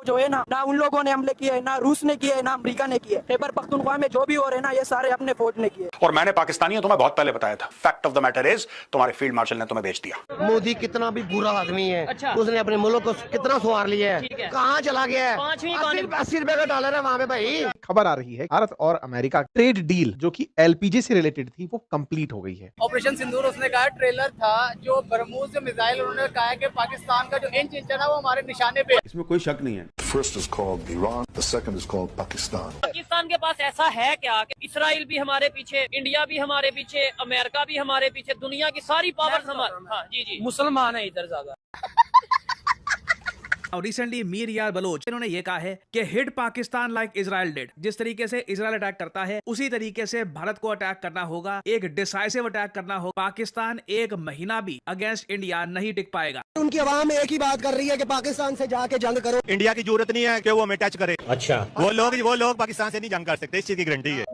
जो है ना उन लोगों ने हमले किए, ना रूस ने किए, ना अमेरिका ने किए। खैबर पख्तूनख्वा में जो भी हो रहे ना, ये सारे अपने फौज ने किए। और मैंने पाकिस्तानियों तुम्हें बहुत पहले बताया था, fact of the matter is तुम्हारे फील्ड मार्शल ने तुम्हें भेज दिया। मोदी कितना भी बुरा आदमी है, अच्छा। उसने अपने मुल्क को कितना संवार लिया है, कहाँ चला गया है? 80 रुपए का डॉलर है वहाँ पे भाई। खबर आ रही है भारत और अमेरिका ट्रेड डील जो कि एलपीजी से रिलेटेड थी वो कंप्लीट हो गई है। ऑपरेशन सिंदूर उसने कहा ट्रेलर था जो बरमूज से मिसाइल, उन्होंने कहा कि पाकिस्तान का जो इंच है ना वो हमारे निशाने पे। इसमें कोई शक नहीं है। First is called Iran, the second is called Pakistan. Pakistan के पास ऐसा है क्या कि इसराइल भी हमारे पीछे, इंडिया भी हमारे पीछे, अमेरिका भी हमारे पीछे, दुनिया की सारी पावर्स हमारे। हाँ जी जी, मुसलमान है इधर ज्यादा। और रिसेंटली मीर यार बलोच इन्होंने ये कहा है कि hit Pakistan like Israel did. जिस तरीके से इजराइल अटैक करता है उसी तरीके से भारत को अटैक करना होगा, एक डिसाइसिव अटैक करना होगा। पाकिस्तान एक महीना भी अगेंस्ट इंडिया नहीं टिक पाएगा। उनकी आवाम एक ही बात कर रही है कि पाकिस्तान से जाके जंग करो। इंडिया की जरूरत नहीं है कि वो हमें टच करे। अच्छा, वो लोग पाकिस्तान से नहीं जंग कर सकते, इस चीज की गारंटी है।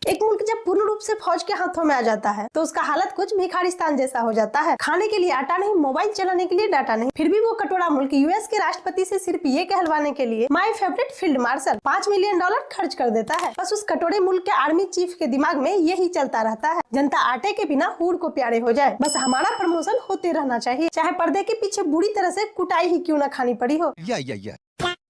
एक मुल्क जब पूर्ण रूप से फौज के हाथों में आ जाता है तो उसका हालत कुछ भिखारिस्तान जैसा हो जाता है। खाने के लिए आटा नहीं, मोबाइल चलाने के लिए डाटा नहीं, फिर भी वो कटोरा मुल्क यूएस के राष्ट्रपति से सिर्फ ये कहलवाने के लिए my favourite field marshal $5 million खर्च कर देता है। बस उस कटोरे मुल्क के आर्मी चीफ के दिमाग में यही चलता रहता है, जनता आटे के बिना हूड़ को प्यारे हो जाए। बस हमारा प्रमोशन होते रहना चाहिए, चाहे पर्दे के पीछे बुरी तरह से कुटाई ही क्यों न खानी पड़ी हो।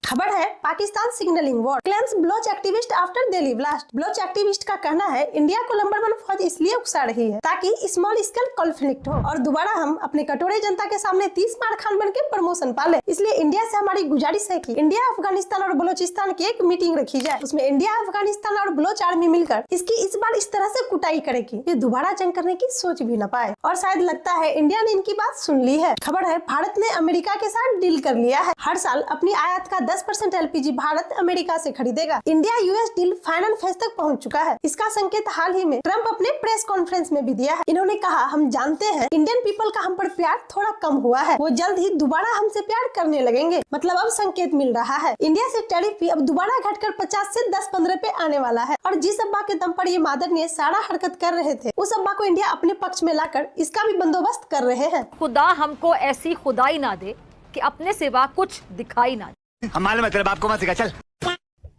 खबर है Pakistan signalling war claims Baloch activist after Delhi blast. Baloch activist का कहना है इंडिया को नंबर 1 फौज इसलिए उकसा रही है ताकि स्मॉल स्केल कॉन्फ्लिक्ट हो और दोबारा हम अपने कटोरे जनता के सामने 30 मार खान बन के प्रमोशन पाले। इसलिए इंडिया से हमारी गुजारिश है कि इंडिया, अफगानिस्तान और बलोचिस्तान की एक मीटिंग रखी जाए। उसमें इंडिया, अफगानिस्तान और बलोच आर्मी मिलकर इसकी इस बार इस तरह से कुटाई करेगी ये दोबारा जंग करने की सोच भी न पाए। और शायद लगता है इंडिया ने इनकी बात सुन ली है। खबर है भारत ने अमेरिका के साथ डील कर लिया है। हर साल अपनी आयात का 10% एलपीजी भारत अमेरिका से खरीदेगा। India US deal final phase तक पहुंच चुका है। इसका संकेत हाल ही में ट्रंप अपने प्रेस कॉन्फ्रेंस में भी दिया है। इन्होंने कहा, हम जानते हैं इंडियन पीपल का हम पर प्यार थोड़ा कम हुआ है, वो जल्द ही दोबारा हमसे प्यार करने लगेंगे। मतलब अब संकेत मिल रहा है इंडिया से टैरिफ भी अब दोबारा घटकर 50 से 10-15 पे आने वाला है। और जिस अब्बा के दम पर ये मादर ने सारा हरकत कर रहे थे उस अब्बा को इंडिया अपने पक्ष में लाकर इसका भी बंदोबस्त कर रहे हैं। खुदा हमको ऐसी खुदाई ना दे कि अपने सिवा कुछ दिखाई ना दे। हमारे मतलब आपको मत सिखा चल।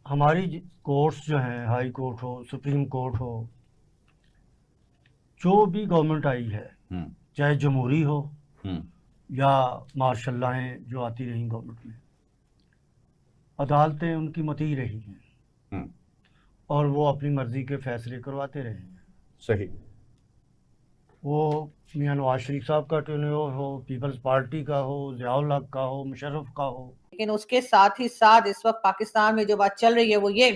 हमारी कोर्ट्स जो हैं, हाई कोर्ट हो, सुप्रीम कोर्ट हो, जो भी गवर्नमेंट आई है, चाहे जमहूरी हो या मार्शल लाएं जो आती रही गवर्नमेंट में, अदालतें उनकी मती रही हैं और वो अपनी मर्जी के फैसले करवाते रहे हैं। सही। वो मियां नवाज शरीफ साहब का टेन्योर हो, पीपल्स पार्टी का हो, ज़ियाउल हक का हो, मुशर्रफ का हो। लेकिन उसके साथ ही साथ इस वक्त पाकिस्तान में जो बात चल रही है वो ये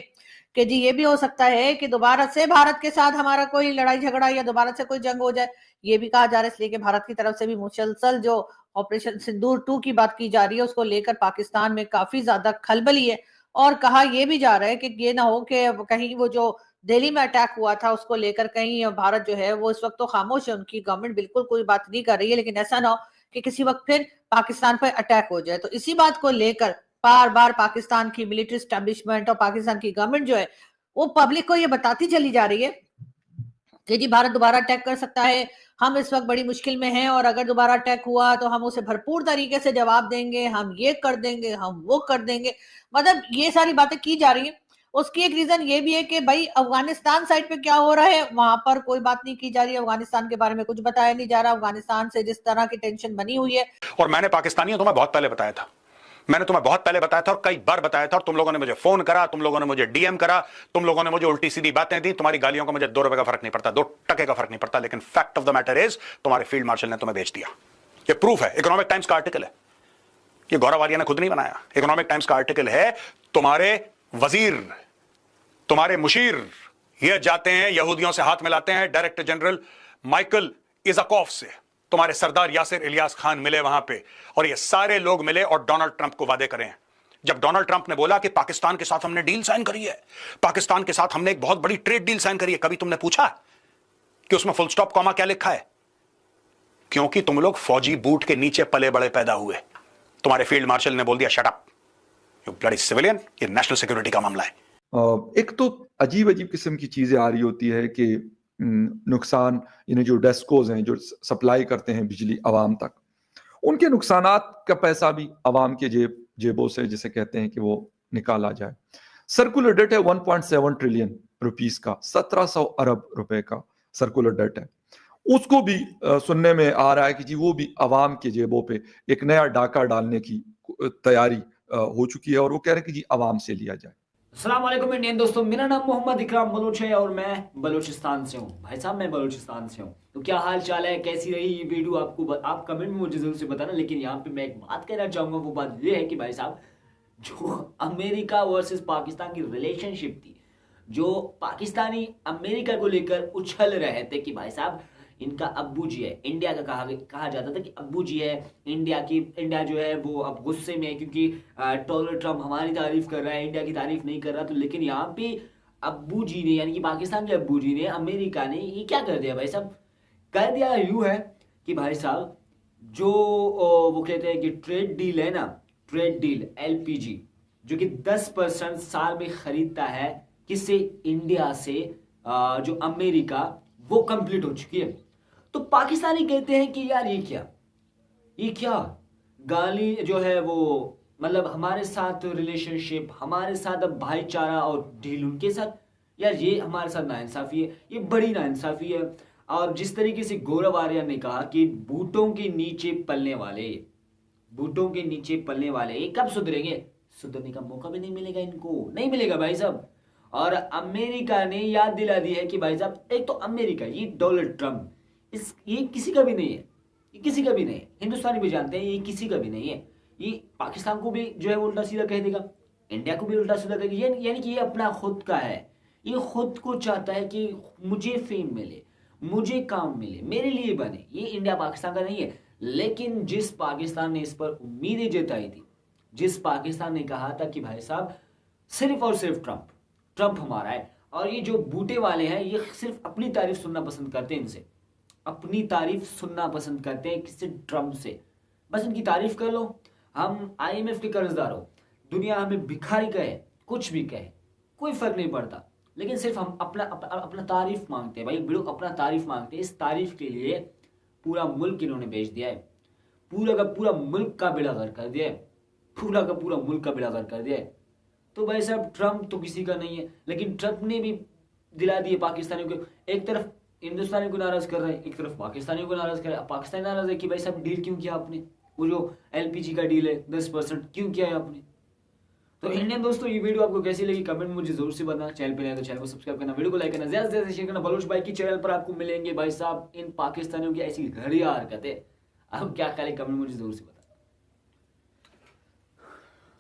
कि जी ये भी हो सकता है कि दोबारा से भारत के साथ हमारा कोई लड़ाई झगड़ा या दोबारा से कोई जंग हो जाए। ये भी कहा जा रहा है, इसलिए कि भारत की तरफ से भी मुसलसल जो ऑपरेशन सिंदूर 2 की बात की जा रही है उसको लेकर पाकिस्तान में काफी ज्यादा खलबली है। और कहा यह भी जा रहा है कि ये ना हो कि कहीं वो जो दिल्ली में अटैक हुआ था उसको लेकर कहीं भारत जो है वो इस वक्त तो खामोश है, उनकी गवर्नमेंट बिल्कुल कोई बात नहीं कर रही है, लेकिन ऐसा ना हो कि किसी वक्त फिर पाकिस्तान पर अटैक हो जाए। तो इसी बात को लेकर बार बार पाकिस्तान की मिलिट्री एस्टेब्लिशमेंट और पाकिस्तान की गवर्नमेंट जो है वो पब्लिक को ये बताती चली जा रही है कि जी भारत दोबारा अटैक कर सकता है, हम इस वक्त बड़ी मुश्किल में हैं और अगर दोबारा अटैक हुआ तो हम उसे भरपूर तरीके से जवाब देंगे, हम ये कर देंगे, हम वो कर देंगे। मतलब ये सारी बातें की जा रही हैं। उसकी एक रीजन ये भी है कि भाई अफगानिस्तान साइड पे क्या हो रहा है वहां पर कोई बात नहीं की जा रही है, अफगानिस्तान के बारे में कुछ बताया नहीं जा रहा। अफगानिस्तान से जिस तरह की टेंशन बनी हुई है, और मैंने पाकिस्तानियों तुम्हें बहुत पहले बताया था, मैंने तुम्हें बहुत पहले बताया था और कई बार बताया था, और तुम लोगों ने मुझे फोन करा, तुम लोगों ने मुझे डीएम करा, तुम लोगों ने मुझे उल्टी सीधी बातें दी। तुम्हारी गालियों का मुझे 2 रुपए का फर्क नहीं पड़ता, 2 टके का फर्क नहीं पड़ता, लेकिन fact of the matter is तुम्हारे फील्ड मार्शल ने तुम्हें भेज दिया। ये प्रूफ है, इकोनॉमिक टाइम्स का आर्टिकल है, ये गौरव आलिया ने खुद नहीं बनाया, इकोनॉमिक टाइम्स का आर्टिकल है। तुम्हारे वजीर, तुम्हारे मुशीर ये जाते हैं यहूदियों से हाथ मिलाते हैं, डायरेक्टर जनरल माइकल इजाकॉफ से तुम्हारे सरदार यासिर इलियास खान मिले वहां पे, और ये सारे लोग मिले और डोनाल्ड ट्रंप को वादे करें। जब डोनाल्ड ट्रंप ने बोला कि पाकिस्तान के साथ हमने डील साइन करी है, पाकिस्तान के साथ हमने एक बहुत बड़ी ट्रेड डील साइन करी है, कभी तुमने पूछा कि उसमें फुल स्टॉप कॉमा क्या लिखा है? क्योंकि तुम लोग फौजी बूट के नीचे पले बड़े पैदा हुए। तुम्हारे फील्ड मार्शल ने बोल दिया shut up you bloody civilian, ये नेशनल सिक्योरिटी का मामला है। एक तो अजीब अजीब किस्म की चीजें आ रही होती है कि नुकसान, जो डेस्कोज हैं जो सप्लाई करते हैं बिजली आवाम तक, उनके नुकसानात का पैसा भी आवाम के जेबों से, जिसे कहते हैं कि वो निकाला जाए। सर्कुलर डेट है 1.7 ट्रिलियन रुपीस का, 1700 अरब रुपए का सर्कुलर डेट है। उसको भी सुनने में आ रहा है कि जी वो भी आवाम के जेबों पे एक नया डाका डालने की तैयारी हो चुकी है, और वो कह रहे हैं कि जी आवाम से लिया जाए। अस्सलाम वालेकुम इंडियन दोस्तों, मेरा नाम मोहम्मद इकराम बलोच है और मैं बलोचिस्तान से हूँ। भाई साहब, मैं बलोचिस्तान से हूँ। तो क्या हाल चाल है, कैसी रही ये वीडियो, आप कमेंट में मुझे जरूर से बताना। लेकिन यहाँ पे मैं एक बात कहना चाहूंगा, वो बात ये है कि भाई साहब, जो अमेरिका वर्सेस पाकिस्तान की रिलेशनशिप थी, जो पाकिस्तानी अमेरिका को लेकर उछल रहे थे कि भाई साहब इनका अब्बू जी है, इंडिया का कहा जाता था कि अब्बू जी है इंडिया जो है वो अब गुस्से में है क्योंकि डोनाल्ड ट्रम्प हमारी तारीफ कर रहा है, इंडिया की तारीफ नहीं कर रहा। तो लेकिन यहाँ पे अब्बू जी ने, यानी कि पाकिस्तान के अब्बू जी ने, अमेरिका ने ये क्या कर दिया भाई साहब, कर दिया यूं है कि भाई साहब जो वो कहते हैं कि ट्रेड डील है ना, ट्रेड डील LPG जो कि 10% साल में खरीदता है किससे, इंडिया से, जो अमेरिका, वो कंप्लीट हो चुकी है। तो पाकिस्तानी कहते हैं कि यार ये क्या गाली जो है वो, मतलब हमारे साथ रिलेशनशिप, हमारे साथ अब भाईचारा और डील उनके साथ, यार ये हमारे साथ नाइंसाफी है, ये बड़ी नाइंसाफी है। और जिस तरीके से गौरव आर्या ने कहा कि बूटों के नीचे पलने वाले ये कब सुधरेंगे, सुधरने का मौका भी नहीं मिलेगा, इनको नहीं मिलेगा भाई साहब। और अमेरिका ने याद दिला दी है कि भाई साहब, एक तो अमेरिका, ये डोनाल्ड ट्रम्प, ये किसी का भी नहीं है, ये किसी का भी नहीं है, हिंदुस्तानी भी जानते हैं ये किसी का भी नहीं है। ये पाकिस्तान को भी जो है वो उल्टा सीधा कह देगा, इंडिया को भी उल्टा सीधा कह देगा, यानी कि ये अपना खुद का है, ये खुद को चाहता है कि मुझे फेम मिले, मुझे काम मिले, मेरे लिए बने। ये इंडिया पाकिस्तान का नहीं है। लेकिन जिस पाकिस्तान ने इस पर उम्मीदें जताई थी, जिस पाकिस्तान ने कहा था कि भाई साहब सिर्फ और सिर्फ ट्रम्प हमारा है, और ये जो बूटे वाले हैं ये सिर्फ अपनी तारीफ सुनना पसंद करते हैं, इनसे अपनी तारीफ सुनना पसंद करते हैं, किससे, ट्रम्प से। बस इनकी तारीफ कर लो, हम IMF के कर्जदार हो, दुनिया हमें भिखारी कहे, कुछ भी कहे, कोई फर्क नहीं पड़ता, लेकिन सिर्फ हम अपना तारीफ मांगते हैं। भाई लोग अपना तारीफ मांगते हैं। इस तारीफ के लिए पूरा मुल्क इन्होंने बेच दिया है, पूरा का पूरा मुल्क का बेड़ा गर्क कर दिया है, पूरा का पूरा मुल्क का बेड़ा गर्क कर दिया है। तो भाई साहब ट्रम्प तो किसी का नहीं है, लेकिन ट्रम्प ने भी दिला दिए पाकिस्तानियों को, एक तरफ हिंदुस्तानियों को नाराज कर रहे हैं, एक तरफ पाकिस्तानियों को नाराज कर रहे हैं। पाकिस्तानी नाराज है कि भाई साहब डील क्यों किया आपने, वो जो LPG का डील है 10% क्यों किया है आपने। तो इंडियन दोस्तों, ये वीडियो आपको कैसी लगी कमेंट में मुझे जरूर से बताना। चैनल पे नए तो चैनल को सब्सक्राइब करना, वीडियो को लाइक करना, ज्यादा से ज्यादा शेयर करना। बलोच भाई की चैनल पर आपको मिलेंगे भाई साहब इन पाकिस्तानियों की ऐसी घड़िया हरकतें। अब क्या ख्याल है कमेंट मुझे जरूर से बताना।